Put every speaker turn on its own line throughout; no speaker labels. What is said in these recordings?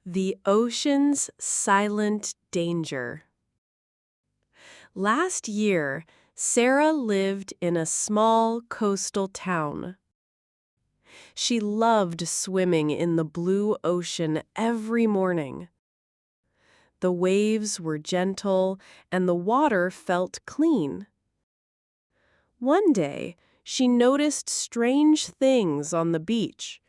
The ocean's silent danger. Last year, Sarah lived in a small coastal town. She loved swimming in the blue ocean every morning. The waves were gentle and the water felt clean. One day, she noticed strange things on the beach.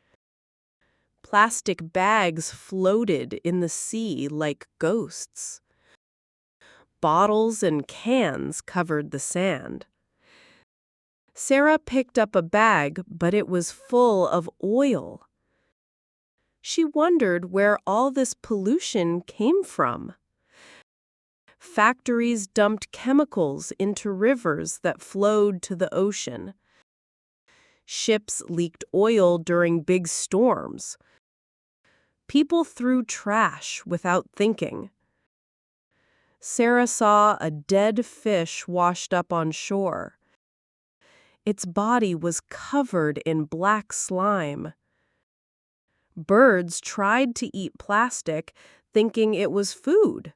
Plastic bags floated in the sea like ghosts. Bottles and cans covered the sand. Sarah picked up a bag, but it was full of oil. She wondered where all this pollution came from. Factories dumped chemicals into rivers that flowed to the ocean. Ships leaked oil during big storms. People threw trash without thinking. Sarah saw a dead fish washed up on shore. Its body was covered in black slime. Birds tried to eat plastic, thinking it was food.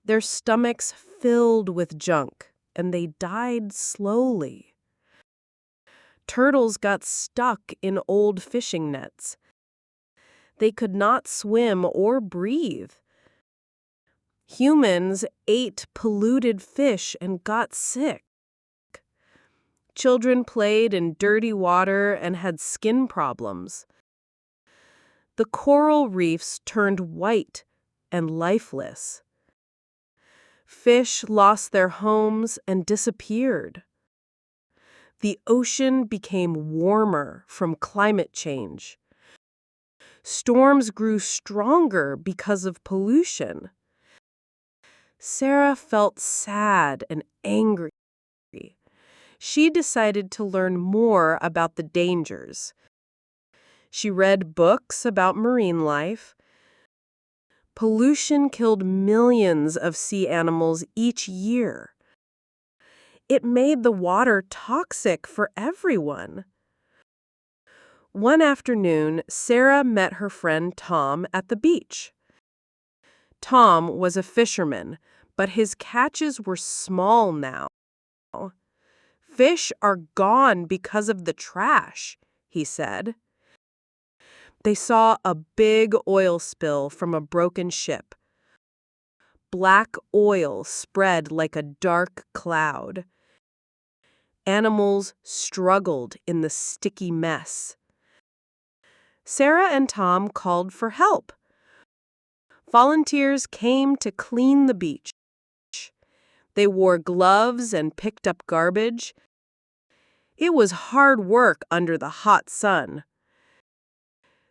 Their stomachs filled with junk, and they died slowly. Turtles got stuck in old fishing nets. They could not swim or breathe. Humans ate polluted fish and got sick. Children played in dirty water and had skin problems. The coral reefs turned white and lifeless. Fish lost their homes and disappeared. The ocean became warmer from climate change. Storms grew stronger because of pollution. Sarah felt sad and angry. She decided to learn more about the dangers. She read books about marine life. Pollution killed millions of sea animals each year. It made the water toxic for everyone. One afternoon, Sarah met her friend Tom at the beach. Tom was a fisherman, but his catches were small now. "Fish are gone because of the trash," he said. They saw a big oil spill from a broken ship. Black oil spread like a dark cloud. Animals struggled in the sticky mess. Sarah and Tom called for help. Volunteers came to clean the beach. They wore gloves and picked up garbage. It was hard work under the hot sun.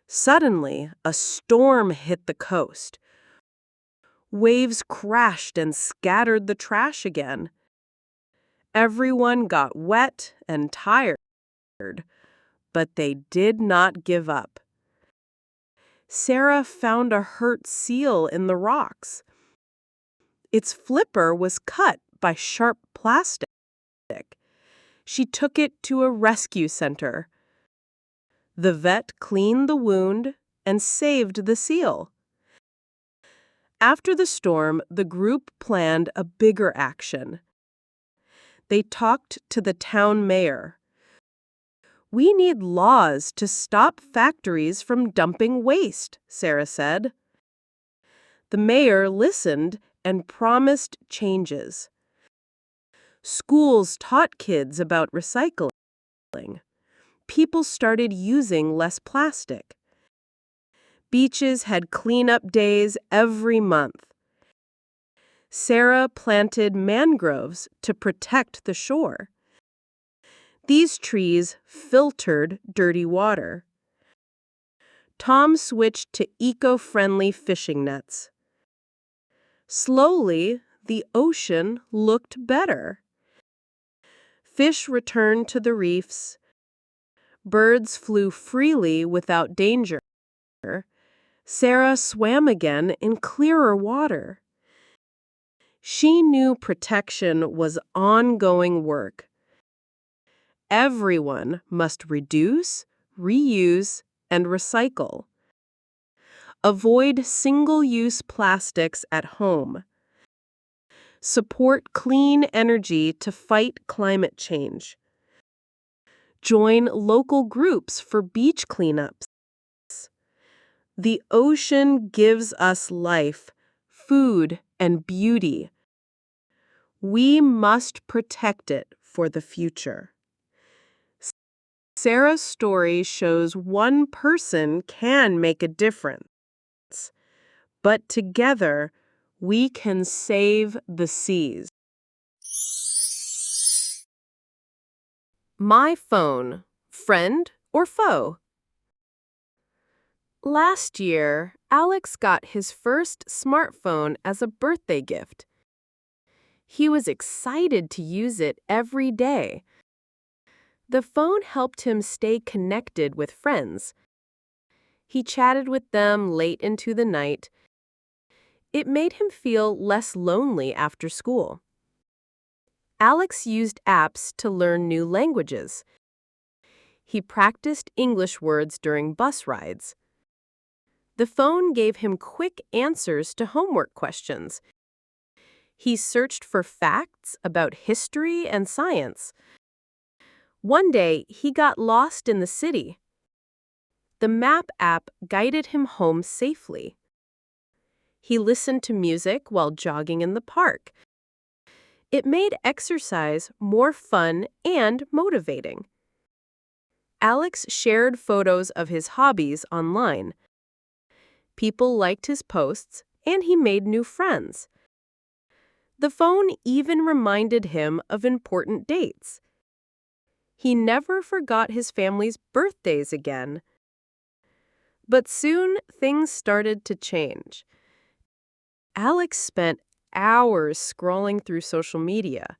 Suddenly, a storm hit the coast. Waves crashed and scattered the trash again. Everyone got wet and tired, but they did not give up. Sarah found a hurt seal in the rocks. Its flipper was cut by sharp plastic. She took it to a rescue center. The vet cleaned the wound and saved the seal. After the storm, the group planned a bigger action. They talked to the town mayor. "We need laws to stop factories from dumping waste," Sarah said. The mayor listened and promised changes. Schools taught kids about recycling. People started using less plastic. Beaches had cleanup days every month. Sarah planted mangroves to protect the shore. These trees filtered dirty water. Tom switched to eco-friendly fishing nets. Slowly, the ocean looked better. Fish returned to the reefs. Birds flew freely without danger. Sarah swam again in clearer water. She knew protection was ongoing work. Everyone must reduce, reuse, and recycle. Avoid single-use plastics at home. Support clean energy to fight climate change. Join local groups for beach cleanups. The ocean gives us life, food, and beauty. We must protect it for the future. Sarah's story shows one person can make a difference, but together we can save the seas. My phone, friend or foe? Last year, Alex got his first smartphone as a birthday gift. He was excited to use it every day. The phone helped him stay connected with friends. He chatted with them late into the night. It made him feel less lonely after school. Alex used apps to learn new languages. He practiced English words during bus rides. The phone gave him quick answers to homework questions. He searched for facts about history and science. One day, he got lost in the city. The map app guided him home safely. He listened to music while jogging in the park. It made exercise more fun and motivating. Alex shared photos of his hobbies online. People liked his posts, and he made new friends. The phone even reminded him of important dates. He never forgot his family's birthdays again. But soon, things started to change. Alex spent hours scrolling through social media.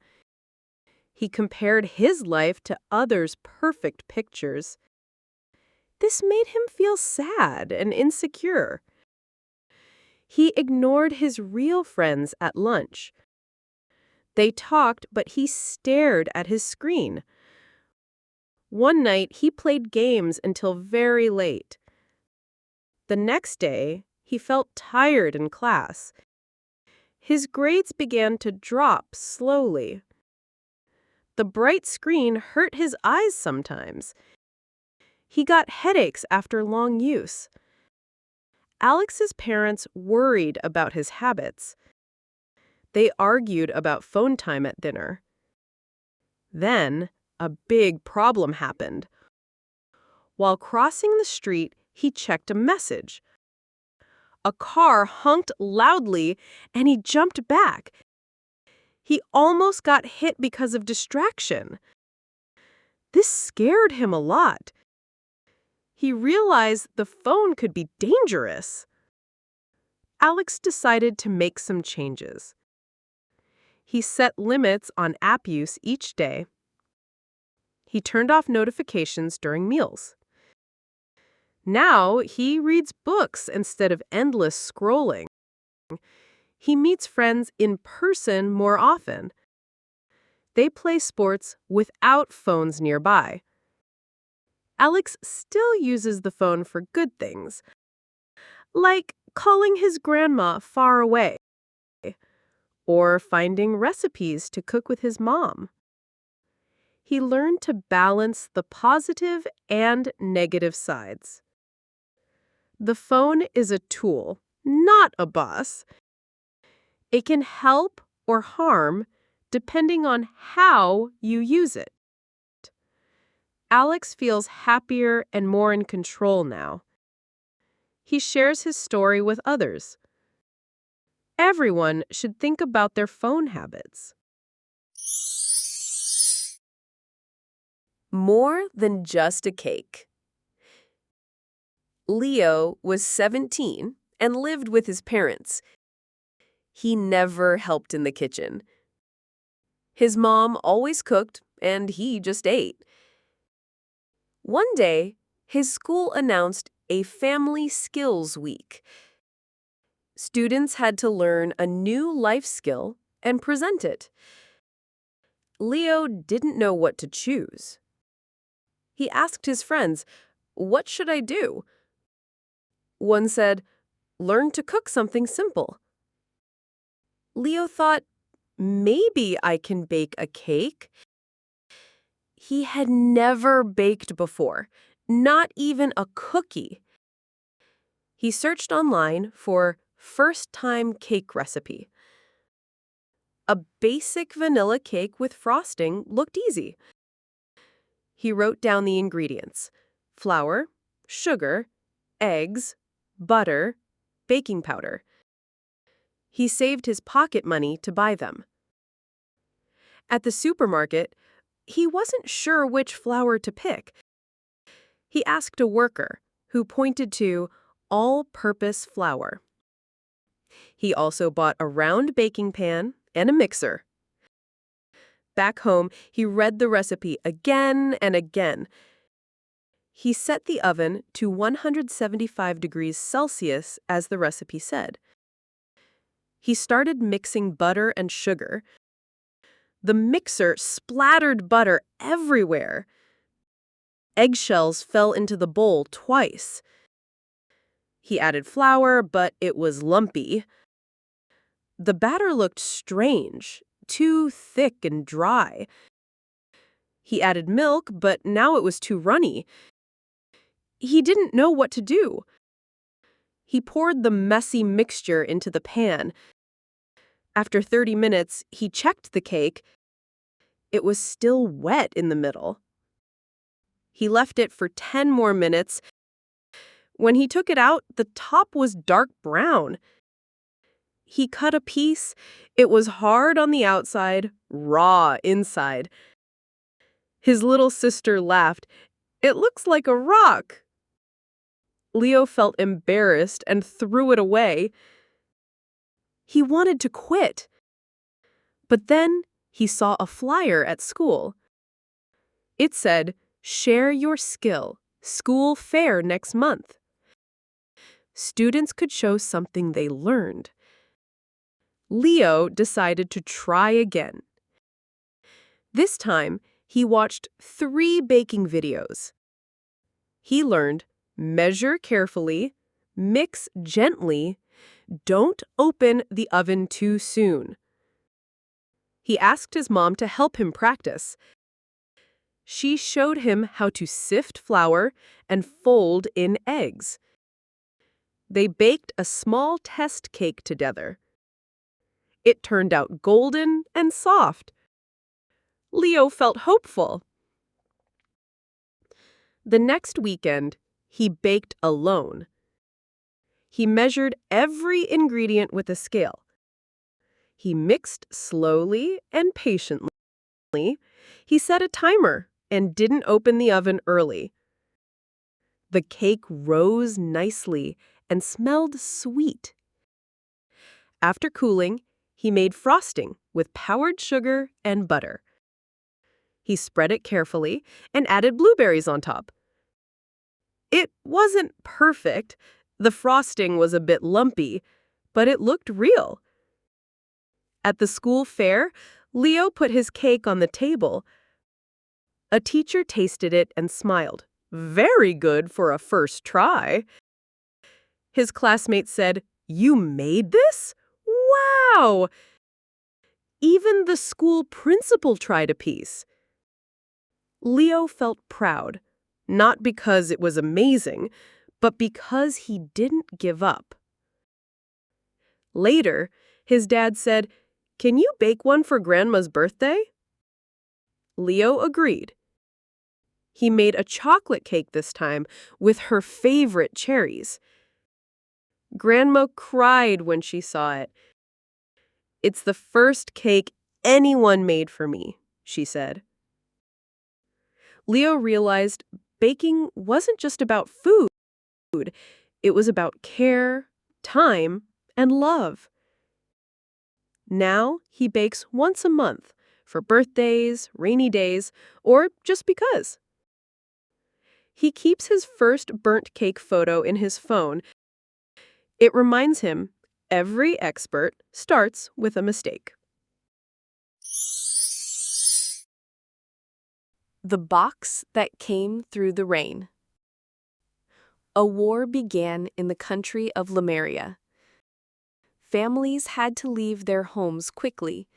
He compared his life to others' perfect pictures. This made him feel sad and insecure. He ignored his real friends at lunch. They talked, but he stared at his screen. One night, he played games until very late. The next day, he felt tired in class. His grades began to drop slowly. The bright screen hurt his eyes sometimes. He got headaches after long use. Alex's parents worried about his habits. They argued about phone time at dinner. Then, a big problem happened. While crossing the street, he checked a message. A car honked loudly, and he jumped back. He almost got hit because of distraction. This scared him a lot. He realized the phone could be dangerous. Alex decided to make some changes. He set limits on app use each day. He turned off notifications during meals. Now he reads books instead of endless scrolling. He meets friends in person more often. They play sports without phones nearby. Alex still uses the phone for good things, like calling his grandma far away or finding recipes to cook with his mom. He learned to balance the positive and negative sides. The phone is a tool, not a boss. It can help or harm depending on how you use it. Alex feels happier and more in control now. He shares his story with others. Everyone should think about their phone habits. More than just a cake. Leo was 17 and lived with his parents. He never helped in the kitchen. His mom always cooked, and he just ate. One day, his school announced a Family Skills Week. Students had to learn a new life skill and present it. Leo didn't know what to choose. He asked his friends, "What should I do?" One said, learn to cook something simple. Leo thought, maybe I can bake a cake. He had never baked before, not even a cookie. He searched online for first-time cake recipe. A basic vanilla cake with frosting looked easy. He wrote down the ingredients: flour, sugar, eggs, butter, baking powder. He saved his pocket money to buy them. At the supermarket, he wasn't sure which flour to pick. He asked a worker, who pointed to all-purpose flour. He also bought a round baking pan and a mixer. Back home, he read the recipe again and again. He set the oven to 175 degrees Celsius as the recipe said. He started mixing butter and sugar. The mixer splattered butter everywhere. Eggshells fell into the bowl twice. He added flour, but it was lumpy. The batter looked strange, too thick and dry. He added milk, but now it was too runny. He didn't know what to do. He poured the messy mixture into the pan. After 30 minutes, he checked the cake. It was still wet in the middle. He left it for 10 more minutes. When he took it out, the top was dark brown. He cut a piece. It was hard on the outside, raw inside. His little sister laughed. "It looks like a rock." Leo felt embarrassed and threw it away. He wanted to quit. But then he saw a flyer at school. It said, "Share your skill, school fair next month." Students could show something they learned. Leo decided to try again. This time, he watched 3 baking videos. He learned, measure carefully, mix gently, don't open the oven too soon. He asked his mom to help him practice. She showed him how to sift flour and fold in eggs. They baked a small test cake together. It turned out golden and soft. Leo felt hopeful. The next weekend, he baked alone. He measured every ingredient with a scale. He mixed slowly and patiently. He set a timer and didn't open the oven early. The cake rose nicely and smelled sweet. After cooling, he made frosting with powdered sugar and butter. He spread it carefully and added blueberries on top. It wasn't perfect. The frosting was a bit lumpy, but it looked real. At the school fair, Leo put his cake on the table. A teacher tasted it and smiled. "Very good for a first try." His classmates said, "You made this? Wow!" Even the school principal tried a piece. Leo felt proud, not because it was amazing, but because he didn't give up. Later, his dad said, "Can you bake one for Grandma's birthday?" Leo agreed. He made a chocolate cake this time with her favorite cherries. Grandma cried when she saw it. "It's the first cake anyone made for me," she said. Leo realized baking wasn't just about food. It was about care, time, and love. Now he bakes once a month for birthdays, rainy days, or just because. He keeps his first burnt cake photo in his phone. It reminds him every expert starts with a mistake. The box that came through the rain.
A war began in the country of Lemuria. Families had to leave their homes quickly.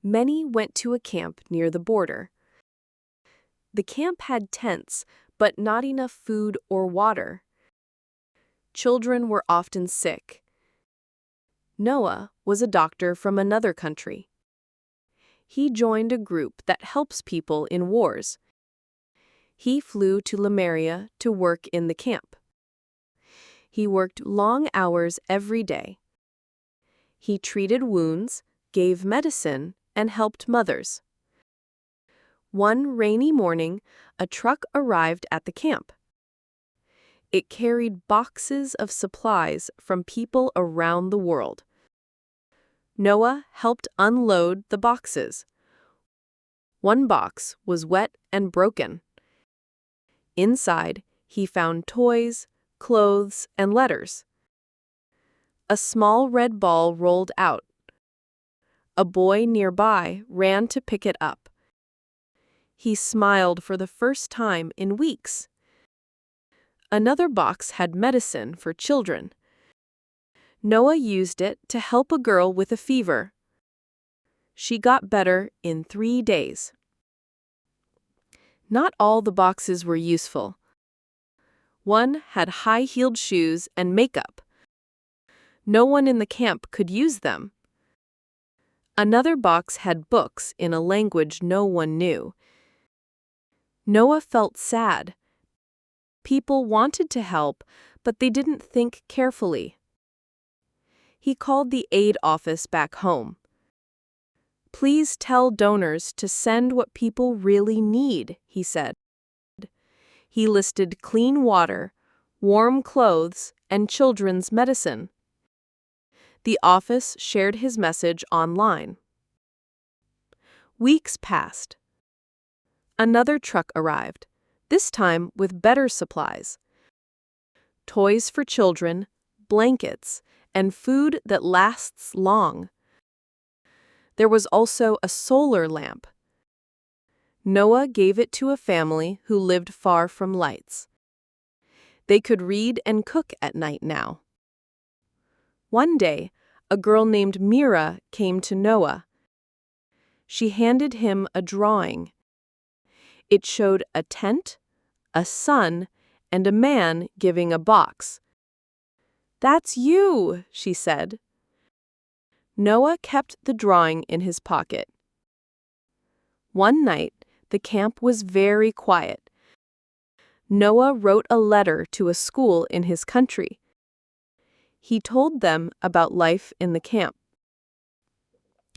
Many went to a camp near the border. The camp had tents, but not enough food or water. Children were often sick. Noah was a doctor from another country. He joined a group that helps people in wars. He flew to Lemuria to work in the camp. He worked long hours every day. He treated wounds, gave medicine, and helped mothers. One rainy morning, a truck arrived at the camp. It carried boxes of supplies from people around the world. Noah helped unload the boxes. One box was wet and broken. Inside, he found toys, clothes, and letters. A small red ball rolled out. A boy nearby ran to pick it up. He smiled for the first time in weeks. Another box had medicine for children. Noah used it to help a girl with a fever. She got better in 3 days. Not all the boxes were useful. One had high-heeled shoes and makeup. No one in the camp could use them. Another box had books in a language no one knew. Noah felt sad. People wanted to help, but they didn't think carefully. He called the aid office back home. "Please tell donors to send what people really need," he said. He listed clean water, warm clothes, and children's medicine. The office shared his message online. Weeks passed. Another truck arrived, this time with better supplies. Toys for children, blankets, and food that lasts long. There was also a solar lamp. Noah gave it to a family who lived far from lights. They could read and cook at night now. One day, a girl named Mira came to Noah. She handed him a drawing. It showed a tent, a sun, and a man giving a box. "That's you," she said. Noah kept the drawing in his pocket. One night, the camp was very quiet. Noah wrote a letter to a school in his country. He told them about life in the camp.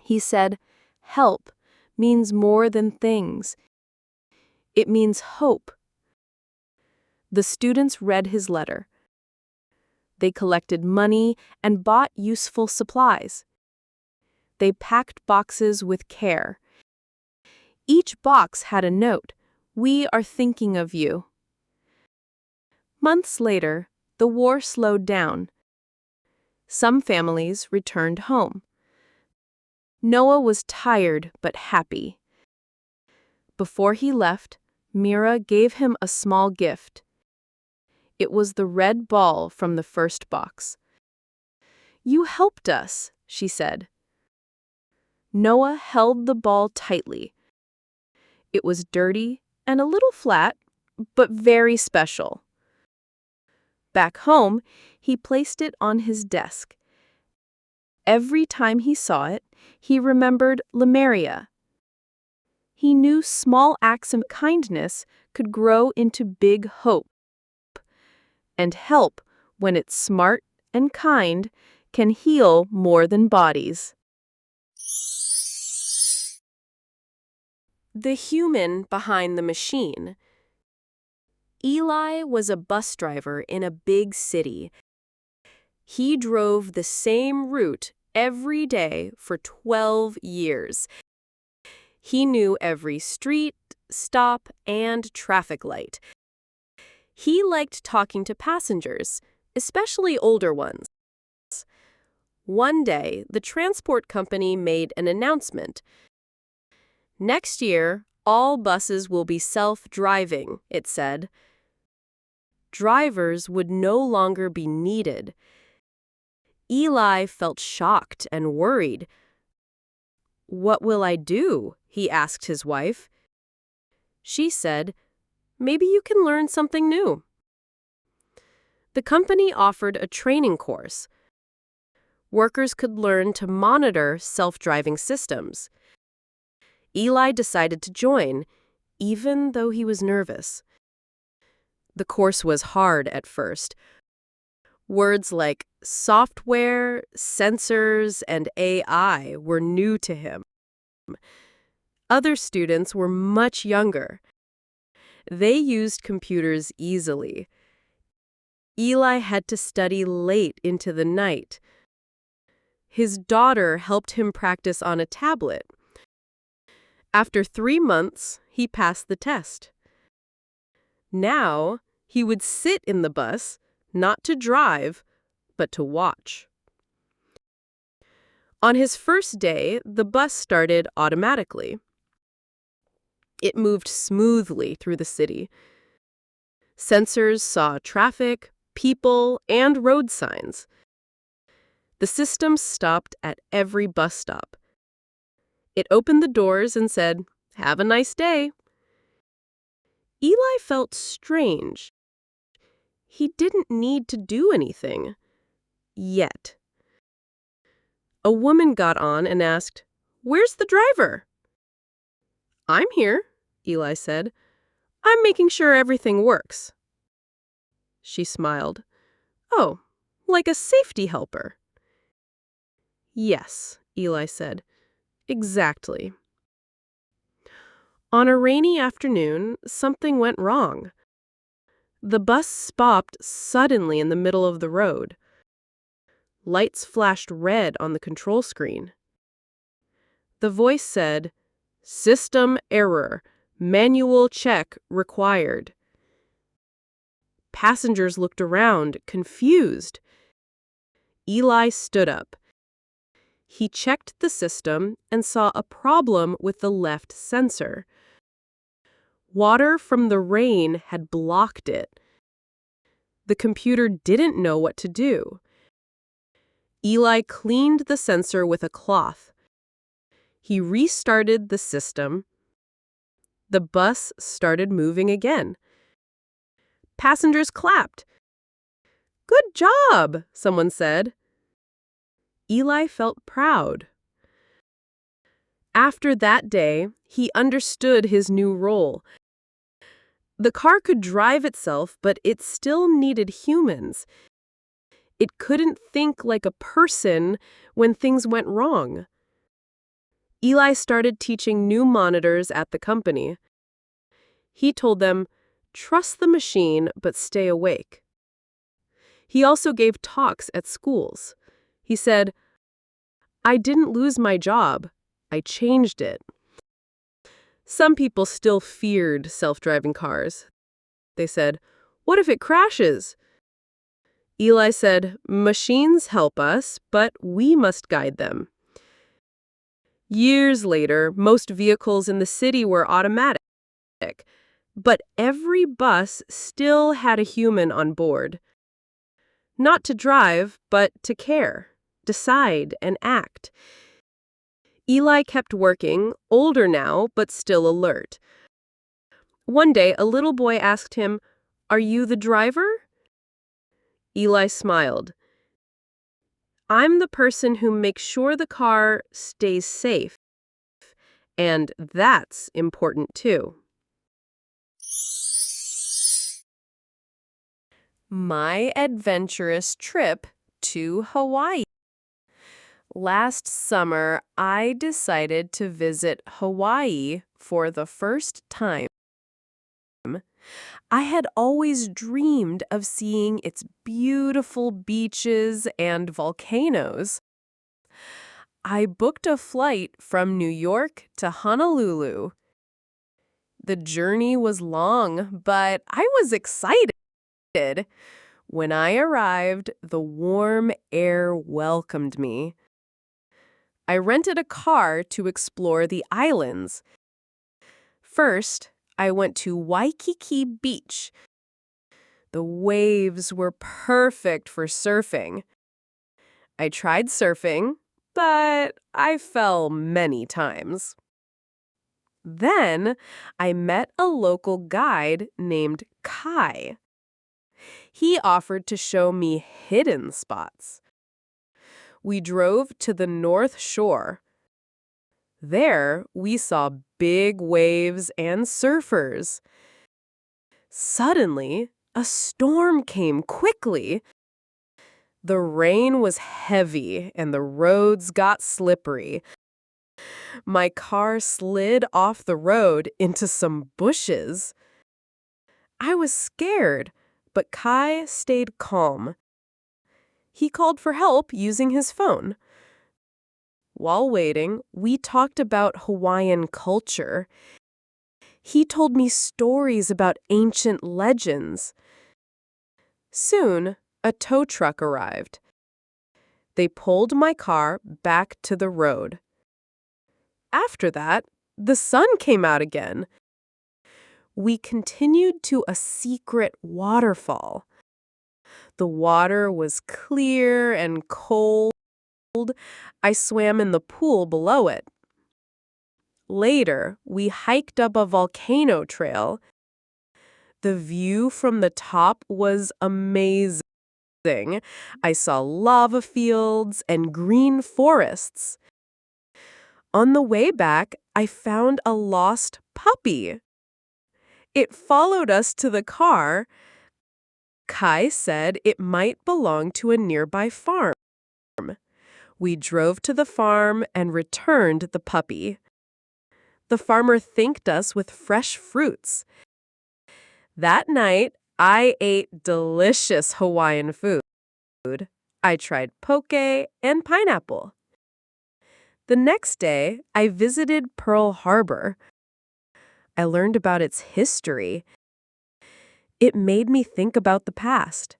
He said, "Help means more than things. It means hope." The students read his letter. They collected money and bought useful supplies. They packed boxes with care. Each box had a note, "We are thinking of you." Months later, the war slowed down. Some families returned home. Noah was tired but happy. Before he left, Mira gave him a small gift. It was the red ball from the first box. "You helped us," she said. Noah held the ball tightly. It was dirty and a little flat, but very special. Back home, he placed it on his desk. Every time he saw it, he remembered Lemuria. He knew small acts of kindness could grow into big hope. And help, when it's smart and kind, can heal more than bodies. The human behind the machine. Eli was a bus driver in a big city. He drove the same route every day for 12 years. He knew every street, stop, and traffic light. He liked talking to passengers, especially older ones. One day, the transport company made an announcement. "Next year, all buses will be self-driving," it said. drivers would no longer be needed. Eli felt shocked and worried. "What will I do?" he asked his wife. She said, "Maybe you can learn something new." The company offered a training course. Workers could learn to monitor self-driving systems. Eli decided to join, even though he was nervous. The course was hard at first. Words like software, sensors, and AI were new to him. Other students were much younger. They used computers easily. Eli had to study late into the night. His daughter helped him practice on a tablet. After 3 months, he passed the test. Now, he would sit in the bus, not to drive, but to watch. On his first day, the bus started automatically. It moved smoothly through the city. Sensors saw traffic, people, and road signs. The system stopped at every bus stop. It opened the doors and said, "Have a nice day." Eli felt strange. He didn't need to do anything. Yet. A woman got on and asked, "Where's the driver?" "I'm here," Eli said. "I'm making sure everything works." She smiled. "Oh, like a safety helper." "Yes," Eli said. "Exactly." On a rainy afternoon, something went wrong. The bus stopped suddenly in the middle of the road. Lights flashed red on the control screen. The voice said, "System error. Manual check required." Passengers looked around, confused. Eli stood up. He checked the system and saw a problem with the left sensor. Water from the rain had blocked it. The computer didn't know what to do. Eli cleaned the sensor with a cloth. He restarted the system. The bus started moving again. Passengers clapped. "Good job," someone said. Eli felt proud. After that day, he understood his new role. The car could drive itself, but it still needed humans. It couldn't think like a person when things went wrong. Eli started teaching new monitors at the company. He told them, "Trust the machine, but stay awake." He also gave talks at schools. He said, "I didn't lose my job. I changed it." Some people still feared self-driving cars. They said, "What if it crashes?" Eli said, "Machines help us, but we must guide them." Years later, most vehicles in the city were automatic, but every bus still had a human on board. Not to drive, but to care, decide, and act. Eli kept working, older now, but still alert. One day, a little boy asked him, "Are you the driver?" Eli smiled. "I'm the person who makes sure the car stays safe. And that's important too." My adventurous trip to Hawaii. Last summer, I decided to visit Hawaii for the first time. I had always dreamed of seeing its beautiful beaches and volcanoes. I booked a flight from New York to Honolulu. The journey was long, but I was excited. When I arrived, the warm air welcomed me. I rented a car to explore the islands. First, I went to Waikiki Beach.
The waves were perfect for surfing. I tried surfing, but I fell many times. Then I met a local guide named Kai. He offered to show me hidden spots. We drove to the North Shore. There, we saw big waves and surfers. Suddenly, a storm came quickly. The rain was heavy and the roads got slippery. My car slid off the road into some bushes. I was scared, but Kai stayed calm. He called for help using his phone. While waiting, we talked about Hawaiian culture. He told me stories about ancient legends. Soon, a tow truck arrived. They pulled my car back to the road. After that, the sun came out again. We continued to a secret waterfall. The water was clear and cold. I swam in the pool below it. Later, we hiked up a volcano trail. The view from the top was amazing. I saw lava fields and green forests. On the way back, I found a lost puppy. It followed us to the car. Kai said it might belong to a nearby farm. We drove to the farm and returned the puppy. The farmer thanked us with fresh fruits. That night, I ate delicious Hawaiian food. I tried poke and pineapple. The next day, I visited Pearl Harbor. I learned about its history. It made me think about the past.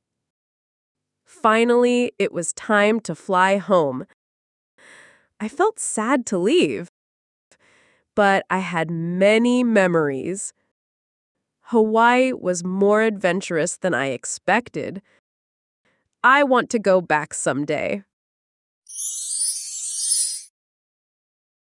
Finally, it was time to fly home. I felt sad to leave, but I had many memories. Hawaii was more adventurous than I expected. I want to go back someday.